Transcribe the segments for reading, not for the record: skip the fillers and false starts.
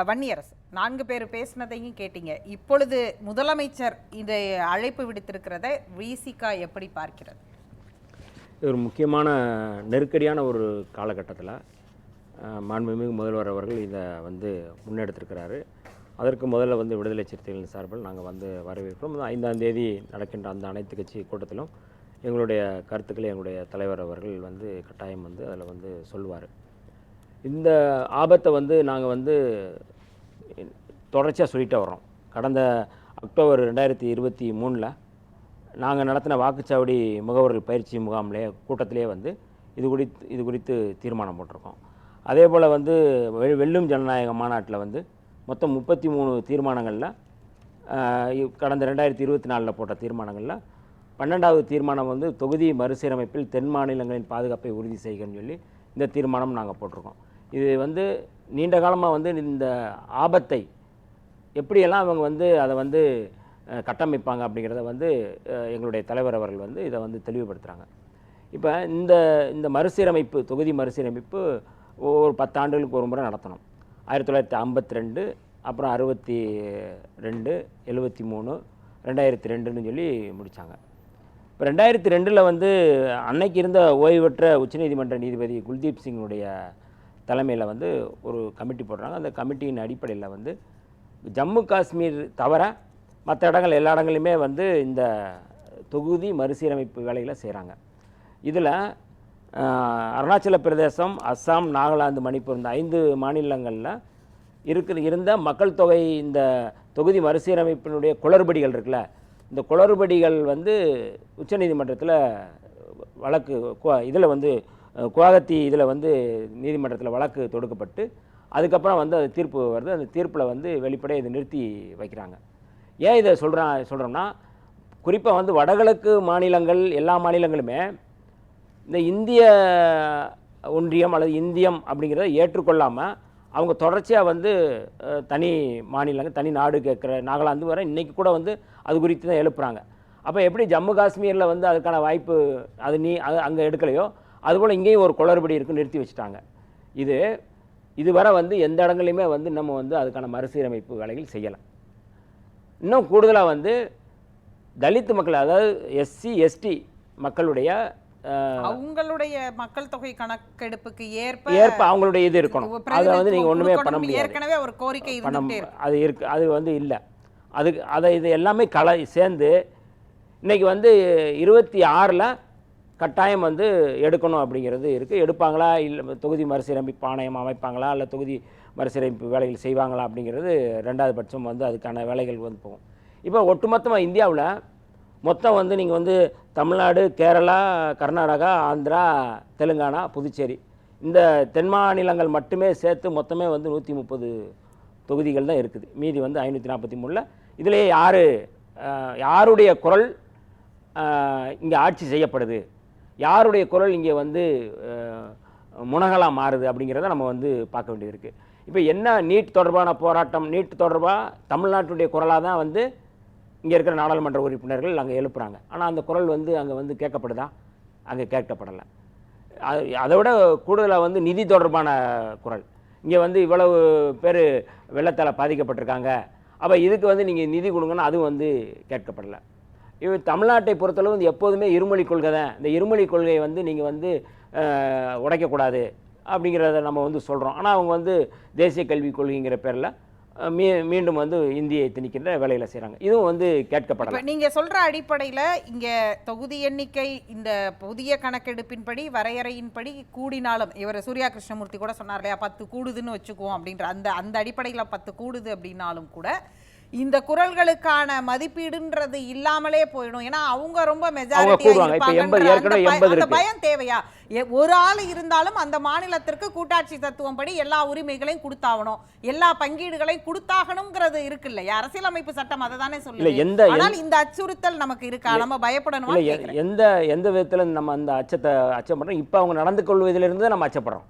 வன்னியரசு 4 பேர் பேசினதையும் கேட்டீங்க. இப்பொழுது முதலமைச்சர் இந்த அழைப்பு விடுத்திருக்கிறதை விசிக எப்படி பார்க்கிறது? ஒரு முக்கியமான நெருக்கடியான ஒரு காலகட்டத்தில் மாண்புமிகு முதல்வர் அவர்கள் இதை முன்னெடுத்திருக்கிறாரு. அதற்கு முதல்ல விடுதலை சிறுத்தைகளின் சார்பில் நாங்கள் வரவேற்கிறோம். 5ஆம் தேதி நடக்கின்ற அந்த அனைத்து கட்சி கூட்டத்திலும் எங்களுடைய கருத்துக்களை எங்களுடைய தலைவர் அவர்கள் கட்டாயம் அதில் சொல்லுவார். இந்த ஆபத்தை நாங்கள் தொடர்ச்சியாக சொல்லிகிட்டே வரோம். கடந்த அக்டோபர் 2023 நாங்கள் நடத்தின வாக்குச்சாவடி முகவர்கள் பயிற்சி முகாமிலே கூட்டத்திலே இது குறித்து தீர்மானம் போட்டிருக்கோம். அதே போல் வெல்லும் ஜனநாயக மாநாட்டில் மொத்தம் 33 தீர்மானங்களில் கடந்த 2024 போட்ட தீர்மானங்களில் 12வது தீர்மானம் தொகுதி மறுசீரமைப்பில் தென் மாநிலங்களின் பாதுகாப்பை உறுதி செய்கன்னு சொல்லி இந்த தீர்மானம் நாங்கள் போட்டிருக்கோம். இது நீண்ட காலமாக இந்த ஆபத்தை எப்படியெல்லாம் அவங்க அதை கட்டமைப்பாங்க அப்படிங்கிறத எங்களுடைய தலைவர் அவர்கள் இதை தெளிவுபடுத்துகிறாங்க. இப்போ இந்த மறுசீரமைப்பு, தொகுதி மறுசீரமைப்பு ஒரு 10 ஆண்டுகளுக்கு ஒரு முறை நடத்தணும். 1952, அப்புறம் 62, 73, 2002ன்னு சொல்லி முடித்தாங்க. இப்போ 2002 அன்னைக்கு இருந்த ஓய்வு பெற்ற உச்சநீதிமன்ற நீதிபதி குல்தீப் சிங்குடைய தலைமையில் ஒரு கமிட்டி போடுறாங்க. அந்த கமிட்டியின் அடிப்படையில் ஜம்மு காஷ்மீர் தவிர மற்ற இடங்கள் எல்லா இடங்களையுமே இந்த தொகுதி மறுசீரமைப்பு வேலைகளை செய்கிறாங்க. இதில் அருணாச்சல பிரதேசம், அஸ்ஸாம், நாகாலாந்து, மணிப்பூர் இந்த 5 மாநிலங்களில் இருந்த மக்கள் தொகை இந்த தொகுதி மறுசீரமைப்பினுடைய குளறுபடிகள் இருக்குல்ல, இந்த குளறுபடிகள் உச்சநீதிமன்றத்தில் வழக்கு இதில் குவாகத்தி இதில் நீதிமன்றத்தில் வழக்கு தொடுக்கப்பட்டு அதுக்கப்புறம் அது தீர்ப்பு வருது. அந்த தீர்ப்பில் வெளிப்படையாக இதை நிறுத்தி வைக்கிறாங்க. ஏன் இதை சொல்கிறோம்னா, குறிப்பாக வடகிழக்கு மாநிலங்கள் எல்லா மாநிலங்களுமே இந்த இந்திய ஒன்றியம் அல்லது இந்தியம் அப்படிங்கிறத ஏற்றுக்கொள்ளாமல் அவங்க தொடர்ச்சியாக தனி மாநிலங்கள், தனி நாடு கேட்குற நாகாலாந்து வர இன்றைக்கி கூட அது குறித்து தான் எழுப்புகிறாங்க. அப்போ எப்படி ஜம்மு காஷ்மீரில் அதுக்கான வாய்ப்பு அது அங்கே எடுக்கலையோ அதுபோல் இங்கேயும் ஒரு குளறுபடி இருக்குன்னு நிறுத்தி வச்சுட்டாங்க. இதுவரை எந்த இடங்களையுமே நம்ம அதுக்கான மறுசீரமைப்பு வேலைகள் செய்யலை. இன்னும் கூடுதலாக தலித் மக்கள், அதாவது எஸ்சி எஸ்டி மக்களுடைய அவங்களுடைய மக்கள் தொகை கணக்கெடுப்புக்கு ஏற்ப அவங்களுடைய இது இருக்கணும். அதை நீங்கள் ஒன்றுமே பண்ண முடியாது. ஏற்கனவே ஒரு கோரிக்கை அது இருக்கு, அது இல்லை. அதை இது எல்லாமே சேர்ந்து இன்னைக்கு 26 கட்டாயம் எடுக்கணும் அப்படிங்கிறது இருக்குது. எடுப்பாங்களா, இல்லை தொகுதி மறுசீரமைப்பு ஆணையம் அமைப்பாங்களா, இல்லை தொகுதி மறுசீரமைப்பு வேலைகள் செய்வாங்களா அப்படிங்கிறது 2வது பட்சம் அதுக்கான வேலைகள் போகும். இப்போ ஒட்டுமொத்தமாக இந்தியாவில் மொத்தம் நீங்கள் தமிழ்நாடு, கேரளா, கர்நாடகா, ஆந்திரா, தெலுங்கானா, புதுச்சேரி இந்த தென் மாநிலங்கள் மட்டுமே சேர்த்து மொத்தமே 130 தொகுதிகள் தான் இருக்குது. மீதி 543. இதிலே யாருடைய குரல் இங்கே ஆட்சி செய்யப்படுது, யாருடைய குரல் இங்கே முனகலாக மாறுது அப்படிங்கிறத நம்ம பார்க்க வேண்டியது இருக்குது. இப்போ என்ன நீட் தொடர்பான போராட்டம், நீட் தொடர்பாக தமிழ்நாட்டுடைய குரலாக தான் இங்கே இருக்கிற நாடாளுமன்ற உறுப்பினர்கள் அங்கே எழுப்புகிறாங்க. ஆனால் அந்த குரல் அங்கே கேட்கப்படுதா? அங்கே கேட்கப்படலை. அதை விட கூடுதலாக நிதி தொடர்பான குரல் இங்கே இவ்வளவு பேர் வெள்ளத்தால் பாதிக்கப்பட்டிருக்காங்க, அப்போ இதுக்கு நீங்கள் நிதி கொடுங்கன்னா அதுவும் கேட்கப்படலை. இது தமிழ்நாட்டை பொறுத்தளவு எப்போதுமே இருமொழி கொள்கை தான். இந்த இருமொழி கொள்கையை நீங்கள் உடைக்கக்கூடாது அப்படிங்கிறத நம்ம சொல்கிறோம். ஆனால் அவங்க தேசிய கல்விக் கொள்கைங்கிற பேரில் மீண்டும் இந்தியை திணிக்கின்ற வேலையில் செய்கிறாங்க. இதுவும் கேட்கப்படலை. நீங்கள் சொல்கிற அடிப்படையில் இங்கே தொகுதி எண்ணிக்கை இந்த புதிய கணக்கெடுப்பின்படி வரையறையின்படி கூடினாலும், இவர் சூர்யா கிருஷ்ணமூர்த்தி கூட சொன்னார் இல்லையா, 10 கூடுதுன்னு வச்சுக்குவோம் அப்படின்ற அந்த அடிப்படையில் 10 கூடுது அப்படின்னாலும் கூட இந்த குரல்களுக்கான மதிப்பீடுன்றது இல்லாமலே போயிடும். ஏன்னா அவங்க ரொம்ப மெஜாரிட்டி பயம் தேவையா? ஒரு ஆள் இருந்தாலும் அந்த மாநிலத்திற்கு கூட்டாட்சி தத்துவம் படி எல்லா உரிமைகளையும் கொடுத்தாகணும், எல்லா பங்கீடுகளையும் கொடுத்தாகணும்ங்கிறது இருக்கு இல்லையா? அரசியலமைப்பு சட்டம் அதை தானே சொல்லுது. ஆனால் இந்த அச்சுறுத்தல் நமக்கு இருக்கா? நம்ம பயப்படணும். எந்த விதத்துல நம்ம அந்த அச்சப்படுறோம்? இப்ப அவங்க நடந்து கொள்வதிலிருந்து நம்ம அச்சப்படுறோம்.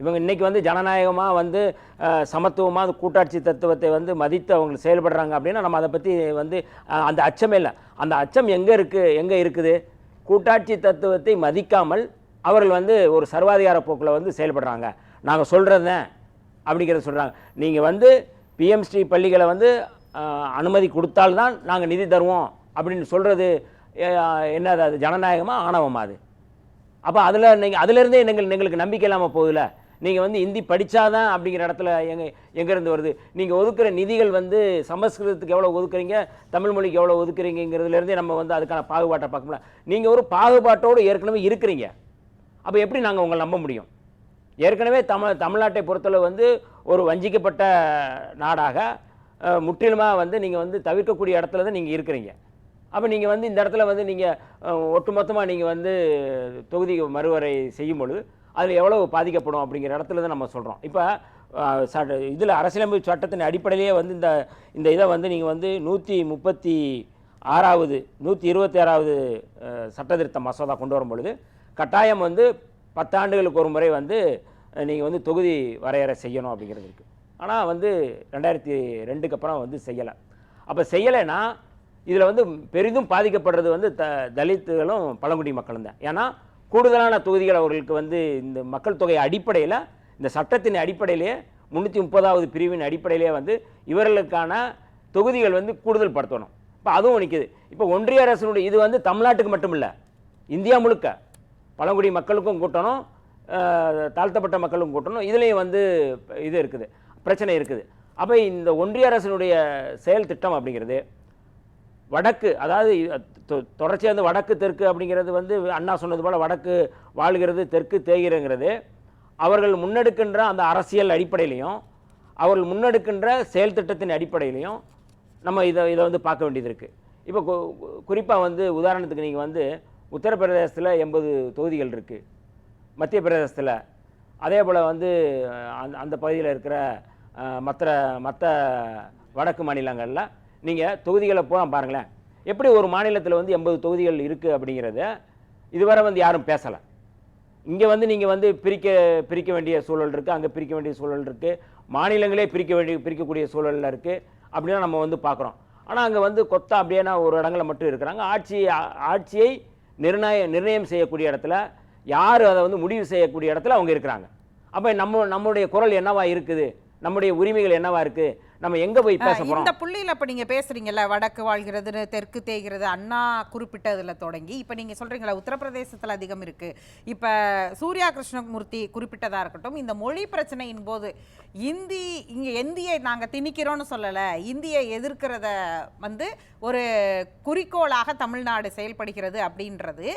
இவங்க இன்றைக்கி ஜனநாயகமாக சமத்துவமாக கூட்டாட்சி தத்துவத்தை மதித்து அவங்க செயல்படுறாங்க அப்படின்னா நம்ம அதை பற்றி அந்த அச்சமே இல்லை. அந்த அச்சம் எங்கே இருக்குது? கூட்டாட்சி தத்துவத்தை மதிக்காமல் அவர்கள் ஒரு சர்வாதிகார போக்கில் செயல்படுறாங்க. நாங்கள் சொல்கிறது அப்படிங்கிறத சொல்கிறாங்க. நீங்கள் வந்து பிஎம்ஸ்ரீ பள்ளிகளை வந்து அனுமதி கொடுத்தால்தான் நாங்கள் நிதி தருவோம் அப்படின்னு சொல்கிறது என்னது? அது ஜனநாயகமா ஆணவமா அது? அப்போ அதில் நீங்கள் அதிலேருந்தே எங்களுக்கு நம்பிக்கை இல்லாமல் போகுதுல. நீங்கள் வந்து ஹிந்தி படித்தாதான் அப்படிங்கிற இடத்துல எங்கேருந்து வருது? நீங்கள் ஒதுக்குற நிதிகள் வந்து சமஸ்கிருதத்துக்கு எவ்வளோ ஒதுக்குறீங்க, தமிழ் மொழிக்கு எவ்வளோ ஒதுக்குறீங்கிறதுலேருந்தே நம்ம வந்து அதுக்கான பாகுபாட்டை பார்க்க முடியல. நீங்கள் ஒரு பாகுபாட்டோடு ஏற்கனவே இருக்கிறீங்க. அப்போ எப்படி நாங்கள் உங்களை நம்ப முடியும்? ஏற்கனவே தமிழ்நாட்டை பொறுத்தளவு வந்து ஒரு வஞ்சிக்கப்பட்ட நாடாக முற்றிலுமாக வந்து நீங்கள் வந்து தவிர்க்கக்கூடிய இடத்துல தான் நீங்கள் இருக்கிறீங்க. அப்போ நீங்கள் வந்து இந்த இடத்துல வந்து நீங்கள் ஒட்டுமொத்தமாக நீங்கள் வந்து தொகுதி மறுவரை செய்யும் பொழுது அதில் எவ்வளோ பாதிக்கப்படும் அப்படிங்கிற இடத்துல தான் நம்ம சொல்கிறோம். இப்போ இதில் அரசியலமைப்பு சட்டத்தின் அடிப்படையிலேயே வந்து இந்த இதை வந்து நீங்கள் வந்து 136வது 126வது சட்டத்திருத்த மசோதா கொண்டு வரும் பொழுது கட்டாயம் வந்து 10 ஆண்டுகளுக்கு ஒரு முறை வந்து நீங்கள் வந்து தொகுதி வரையறை செய்யணும் அப்படிங்கிறது இருக்குது. ஆனால் வந்து 2002க்கு அப்புறம் வந்து செய்யலை. அப்போ செய்யலைன்னா இதில் வந்து பெரிதும் பாதிக்கப்படுறது வந்து தலித்துகளும் பழங்குடி மக்களும் தான். ஏன்னா கூடுதலான தொகுதிகள் அவர்களுக்கு வந்து இந்த மக்கள் தொகை அடிப்படையில், இந்த சட்டத்தின் அடிப்படையிலே 330வது பிரிவின் அடிப்படையிலே வந்து இவர்களுக்கான தொகுதிகள் வந்து கூடுதல் படுத்தணும். இப்போ அதுவும் நிற்குது. இப்போ ஒன்றிய அரசினுடைய இது வந்து தமிழ்நாட்டுக்கு மட்டும் இல்லை, இந்தியா முழுக்க பழங்குடி மக்களுக்கும் கூட்டணும், தாழ்த்தப்பட்ட மக்களுக்கும் கூட்டணும். இதுலேயும் வந்து இது இருக்குது, பிரச்சனை இருக்குது. அப்போ இந்த ஒன்றிய அரசினுடைய செயல் திட்டம் அப்படிங்கிறது வடக்கு, அதாவது தொடர்ச்சியாக வந்து வடக்கு தெற்கு அப்படிங்கிறது வந்து அண்ணா சொன்னது போல் வடக்கு வாழ்கிறது தெற்கு தேய்கிறங்கிறது அவர்கள் முன்னெடுக்கின்ற அந்த அரசியல் அடிப்படையிலையும் அவர்கள் முன்னெடுக்கின்ற செயல் திட்டத்தின் அடிப்படையிலையும் நம்ம இதை வந்து பார்க்க வேண்டியது இருக்குது. இப்போ குறிப்பாக வந்து உதாரணத்துக்கு நீங்கள் வந்து உத்தரப்பிரதேசத்தில் 80 தொகுதிகள் இருக்குது, மத்திய பிரதேசத்தில் அதே போல் வந்து அந்த பகுதியில் இருக்கிற மற்ற வடக்கு மாநிலங்களில் நீங்கள் தொகுதிகளை போனால் பாருங்களேன், எப்படி ஒரு மாநிலத்தில் வந்து 80 தொகுதிகள் இருக்குது அப்படிங்கிறத இதுவரை வந்து யாரும் பேசலை. இங்கே வந்து நீங்கள் வந்து பிரிக்க வேண்டிய சூழல் இருக்குது, அங்கே பிரிக்க வேண்டிய சூழல் இருக்குது, மாநிலங்களே பிரிக்கக்கூடிய சூழலில் இருக்குது அப்படின்னா நம்ம வந்து பார்க்குறோம். ஆனால் அங்கே வந்து கொத்தா அப்படியேனா ஒரு இடங்களில் மட்டும் இருக்கிறாங்க. ஆட்சியை நிர்ணயம் செய்யக்கூடிய இடத்துல, யார் அதை வந்து முடிவு செய்யக்கூடிய இடத்துல அவங்க இருக்கிறாங்க. அப்போ நம்முடைய குரல் என்னவா இருக்குது, நம்முடைய உரிமைகள் என்னவா இருக்குது, நம்ம எங்க போய் பேச போறோம்? இந்த புள்ளியில இப்ப நீங்க பேசுறீங்கல்ல, வடக்கு வாழ்கிறது தெற்கு தேய்கிறது, அண்ணா குறிப்பிட்டதுல தொடங்கி இப்ப நீங்க சொல்றீங்களா உத்தரப்பிரதேசத்துல அதிகம் இருக்கு. இப்ப சூர்யா கிருஷ்ணமூர்த்தி குறிப்பிட்டதா இருக்கட்டும், இந்த மொழி பிரச்சனையின் போது இந்தியை நாங்க திணிக்கிறோம்னு சொல்லல, இந்தியை எதிர்க்கிறத வந்து ஒரு குறிக்கோளாக தமிழ்நாடு செயல்படுகிறது அப்படின்றது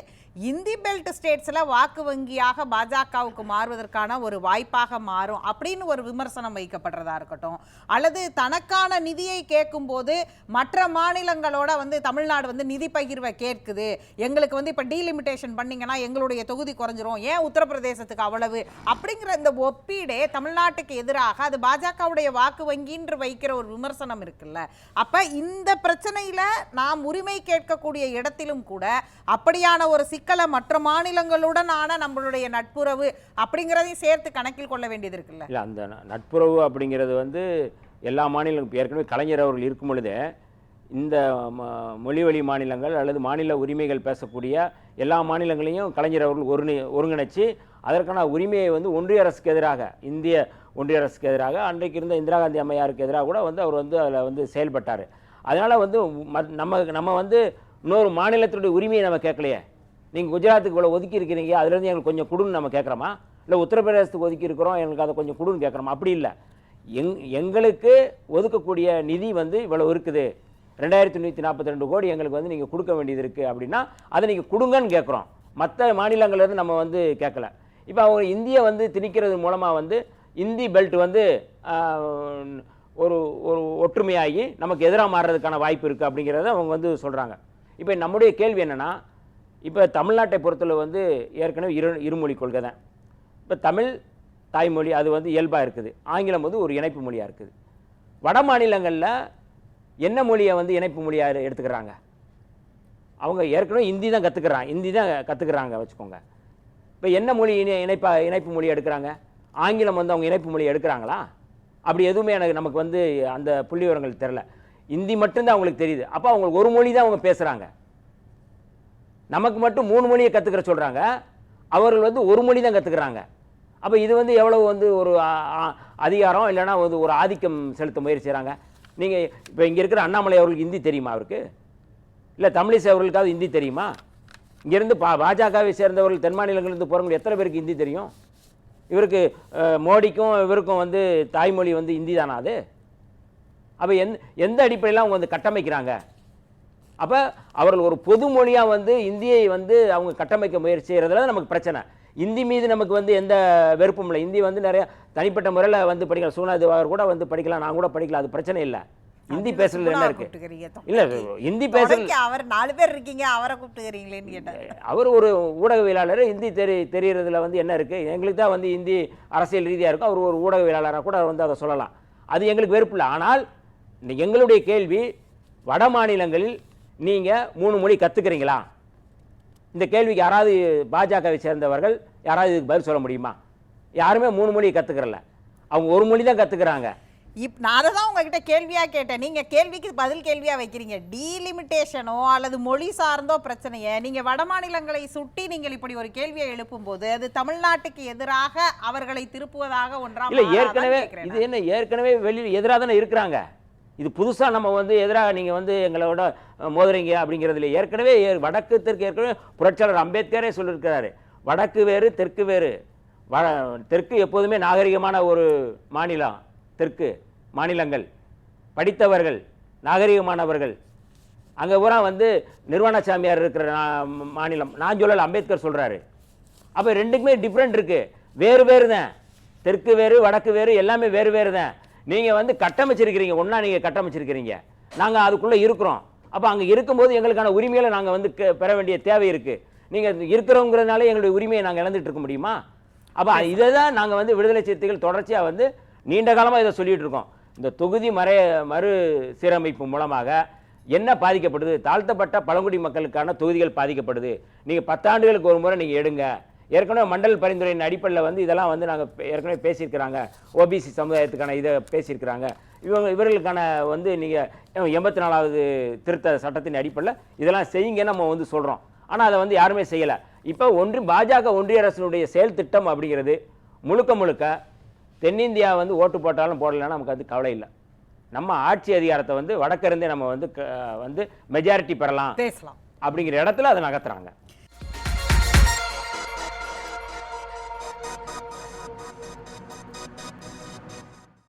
இந்தி பெல்ட் ஸ்டேட்ஸ்ல வாக்கு வங்கியாக பாஜகவுக்கு மாறுவதற்கான ஒரு வாய்ப்பாக மாறும் அப்படின்னு ஒரு விமர்சனம் வைக்கப்படுறதா இருக்கட்டும், அல்லது தனக்கான நிதியை கேட்கும் போது மற்ற மாநிலங்களோட வந்து தமிழ்நாடு வந்து நிதி பகிர்வை கேட்குது, எங்களுக்கு வந்து இப்ப டீலிமிட்டேஷன் பண்ணீங்கன்னா எங்களுடைய தொகுதி குறைஞ்சிரும், ஏன் உத்தரப்பிரதேசத்துக்கு அவ்வளவு அப்படிங்கிற இந்த ஒப்பீடே தமிழ்நாட்டுக்கு எதிராக அது பாஜகவுடைய வாக்கு வங்கின்று வைக்கிற ஒரு விமர்சனம் இருக்குல்ல. அப்ப இந்த பிரச்சனையில நாம் உரிமை கேட்கக்கூடிய இடத்திலும் கூட அப்படியான ஒரு சிக்கலை மற்ற மாநிலங்களுடனான நம்மளுடைய நட்புறவு அப்படிங்கிறதையும் சேர்த்து கணக்கில் கொள்ள வேண்டியது இருக்குல்ல. இல்ல, அந்த நட்புறவு அப்படிங்கிறது வந்து எல்லா மாநிலங்களும் ஏற்கனவே கலைஞர் அவர்கள் இருக்கும் பொழுதே இந்த மொழிவழி மாநிலங்கள் அல்லது மாநில உரிமைகள் பேசக்கூடிய எல்லா மாநிலங்களையும் கலைஞர் அவர்கள் ஒருங்கிணைச்சு அதற்கான உரிமையை வந்து ஒன்றிய அரசுக்கு எதிராக, இந்திய ஒன்றிய அரசுக்கு எதிராக, அன்றைக்கு இருந்த இந்திரா காந்தி அம்மையாருக்கு எதிராக கூட வந்து அவர் வந்து அதில் வந்து செயல்பட்டார். அதனால் வந்து நம்ம வந்து இன்னொரு மாநிலத்தினுடைய உரிமையை நம்ம கேட்கலையே. நீங்கள் குஜராத்துக்கு இவ்வளோ ஒதுக்கி இருக்கிறீங்க, அதுலேருந்து எங்களுக்கு கொஞ்சம் கொடுன்னு நம்ம கேட்குறோமா, இல்லை உத்தரப்பிரதேசத்துக்கு ஒதுக்கி இருக்கிறோம் எங்களுக்கு அதை கொஞ்சம் கொடுன்னு கேட்குறோமா? அப்படி இல்லை. எங்களுக்கு ஒதுக்கக்கூடிய நிதி வந்து இவ்வளோ இருக்குது, 2142 கோடி எங்களுக்கு வந்து நீங்கள் கொடுக்க வேண்டியது இருக்குது அப்படின்னா அதை நீங்கள் கொடுங்கன்னு கேட்குறோம். மற்ற மாநிலங்கள்லேருந்து நம்ம வந்து கேட்கல. இப்போ அவங்க இந்தியை வந்து திணிக்கிறது மூலமாக வந்து இந்தி பெல்ட் வந்து ஒரு ஒற்றுமையாகி நமக்கு எதிராக மாறுறதுக்கான வாய்ப்பு இருக்குது அப்படிங்கிறத அவங்க வந்து சொல்கிறாங்க. இப்போ நம்முடைய கேள்வி என்னென்னா, இப்போ தமிழ்நாட்டை பொறுத்தளவு வந்து ஏற்கனவே இருமொழி கொள்கை தான். இப்போ தமிழ் தாய்மொழி அது வந்து இயல்பாக இருக்குது, ஆங்கிலம் வந்து ஒரு இணைப்பு மொழியாக இருக்குது. வட மாநிலங்களில் என்ன மொழியை வந்து இணைப்பு மொழியாக எடுத்துக்கிறாங்க? அவங்க ஏற்கனவே ஹிந்தி தான் கற்றுக்கிறாங்க வச்சுக்கோங்க. இப்போ என்ன மொழி இணைப்பு மொழி எடுக்கிறாங்க? ஆங்கிலம் வந்து அவங்க இணைப்பு மொழி எடுக்கிறாங்களா? அப்படி எதுவுமே நமக்கு வந்து அந்த புள்ளி விவரங்கள் தெரில. ஹிந்தி மட்டும்தான் அவங்களுக்கு தெரியுது. அப்போ அவங்களுக்கு ஒரு மொழி தான் அவங்க பேசுகிறாங்க. நமக்கு மட்டும் 3 மொழியை கற்றுக்கிற சொல்கிறாங்க, அவர்கள் வந்து ஒரு மொழி தான் கற்றுக்கிறாங்க. அப்போ இது வந்து எவ்வளவு வந்து ஒரு அதிகாரம் இல்லைன்னா வந்து ஒரு ஆதிக்கம் செலுத்த முயற்சி செய்கிறாங்க. நீங்கள் இப்போ இங்கே இருக்கிற அண்ணாமலை அவர்களுக்கு ஹிந்தி தெரியுமா? அவருக்கு இல்லை தமிழிசை அவர்களுக்காவது ஹிந்தி தெரியுமா? இங்கேருந்து பாஜகவை சேர்ந்தவர்கள் தென் மாநிலங்களிலிருந்து போகிறவங்க எத்தனை பேருக்கு ஹிந்தி தெரியும்? இவருக்கு மோடிக்கும் இவருக்கும் வந்து தாய்மொழி வந்து ஹிந்தி தானா அது? அப்போ எந்த அடிப்படையில் அவங்க வந்து கட்டமைக்கிறாங்க? அப்போ அவர்கள் ஒரு பொது மொழியாக வந்து இந்தியை வந்து அவங்க கட்டமைக்க முயற்சி செய்கிறதுல நமக்கு பிரச்சனை. இந்தி மீது நமக்கு வந்து எந்த வெறுப்பும் இல்லை. இந்தி வந்து நிறைய தனிப்பட்ட முறையில் வந்து படிக்கலாம். சூனா திவாகர் கூட வந்து படிக்கலாம், நான் கூட படிக்கலாம், அது பிரச்சனை இல்லை. ஹிந்தி பேசுறது என்ன இருக்கு? இல்ல ஹிந்தி பேசுறது அவர் 4 பேர் இருக்கீங்க, அவரை கூப்பிட்டுக்கிறீங்களேன்னு கேட்டார். அவர் ஒரு ஊடகவியலாளர். ஹிந்தி தெரியறதுல வந்து என்ன இருக்கு? எங்களுக்கு தான் வந்து ஹிந்தி அரசியல் ரீதியாக இருக்கும். அவர் ஒரு ஊடகவியலாளராக கூட வந்து அதை சொல்லலாம். அது எங்களுக்கு வெறுப்பு இல்லை. ஆனால் எங்களுடைய கேள்வி, வட மாநிலங்களில் நீங்கள் 3 மொழி கற்றுக்கிறீங்களா? இந்த கேள்விக்கு யாராவது பாஜகவை சேர்ந்தவர்கள் யாராவது இதுக்கு பதில் சொல்ல முடியுமா? யாருமே 3 மொழியை கற்றுக்கிறல. அவங்க ஒரு மொழி தான் கற்றுக்கிறாங்க. நான் அதை தான் உங்ககிட்ட கேள்வியாக கேட்டேன். நீங்கள் கேள்விக்கு பதில் கேள்வியாக வைக்கிறீங்க. டீலிமிட்டேஷனோ அல்லது மொழி சார்ந்தோ பிரச்சனையை நீங்கள் வட மாநிலங்களை சுட்டி நீங்கள் இப்படி ஒரு கேள்வியை எழுப்பும்போது அது தமிழ்நாட்டுக்கு எதிராக அவர்களை திருப்புவதாக ஒன்றாக இல்லை. ஏற்கனவே இது என்ன, ஏற்கனவே வெளியில் எதிராக தானே இருக்கிறாங்க. இது புதுசாக நம்ம வந்து எதிராக நீங்கள் வந்து எங்களோட மோதுறீங்க அப்படிங்கிறதுல ஏற்கனவே வடக்கு தெற்கு ஏற்கனவே புரட்சியாளர் அம்பேத்கரே சொல்லியிருக்கிறாரு. வடக்கு வேறு தெற்கு வேறு. தெற்கு எப்போதுமே நாகரிகமான ஒரு மாநிலம். தெற்கு மாநிலங்கள் படித்தவர்கள், நாகரிகமானவர்கள். அங்கே பூரா வந்து நிர்வாணசாமியார் இருக்கிற மாநிலம். நான் சொல்லலை, அம்பேத்கர் சொல்கிறாரு. அப்போ ரெண்டுக்குமே டிஃப்ரெண்ட் இருக்குது. வேறு வேறு தான். தெற்கு வேறு வடக்கு வேறு, எல்லாமே வேறு வேறு தான். நீங்கள் வந்து கட்டமைச்சிருக்கிறீங்க, ஒன்றா நீங்கள் கட்டமைச்சிருக்கிறீங்க. நாங்கள் அதுக்குள்ளே இருக்கிறோம். அப்போ அங்கே இருக்கும்போது எங்களுக்கான உரிமைகளை நாங்கள் வந்து பெற வேண்டிய தேவை இருக்குது. நீங்கள் இருக்கிறோங்கிறதுனால எங்களுடைய உரிமையை நாங்கள் இழந்துட்டு இருக்க முடியுமா? அப்போ இதை தான் நாங்கள் வந்து விடுதலை சிறுத்தைகள் தொடர்ச்சியாக வந்து நீண்ட காலமாக இதை சொல்லிட்டு இருக்கோம். இந்த தொகுதி மறு சீரமைப்பு மூலமாக என்ன பாதிக்கப்படுது? தாழ்த்தப்பட்ட பழங்குடி மக்களுக்கான தொகுதிகள் பாதிக்கப்படுது. நீங்கள் 10 ஆண்டுகளுக்கு ஒரு முறை நீங்கள் எடுங்க. ஏற்கனவே மண்டல் பரிந்துரையின் அடிப்படையில் வந்து இதெல்லாம் வந்து நாங்கள் ஏற்கனவே பேசியிருக்கிறாங்க. ஓபிசி சமுதாயத்துக்கான இதை பேசியிருக்கிறாங்க. இவர்களுக்கான வந்து நீங்கள் 84வது திருத்த சட்டத்தின் அடிப்படையில் இதெல்லாம் செய்யுங்கன்னு நம்ம வந்து சொல்கிறோம். ஆனால் அதை வந்து யாருமே செய்யலை. இப்போ பாஜக ஒன்றிய அரசினுடைய செயல் திட்டம் அப்படிங்கிறது முழுக்க முழுக்க தென்னிந்தியா வந்து ஓட்டு போட்டாலும் போடலைன்னா நமக்கு அது கவலை இல்லை. நம்ம ஆட்சி அதிகாரத்தை வந்து வடக்கிருந்தே நம்ம வந்து மெஜாரிட்டி பெறலாம் அப்படிங்கிற இடத்துல அதை நகர்த்துறாங்க.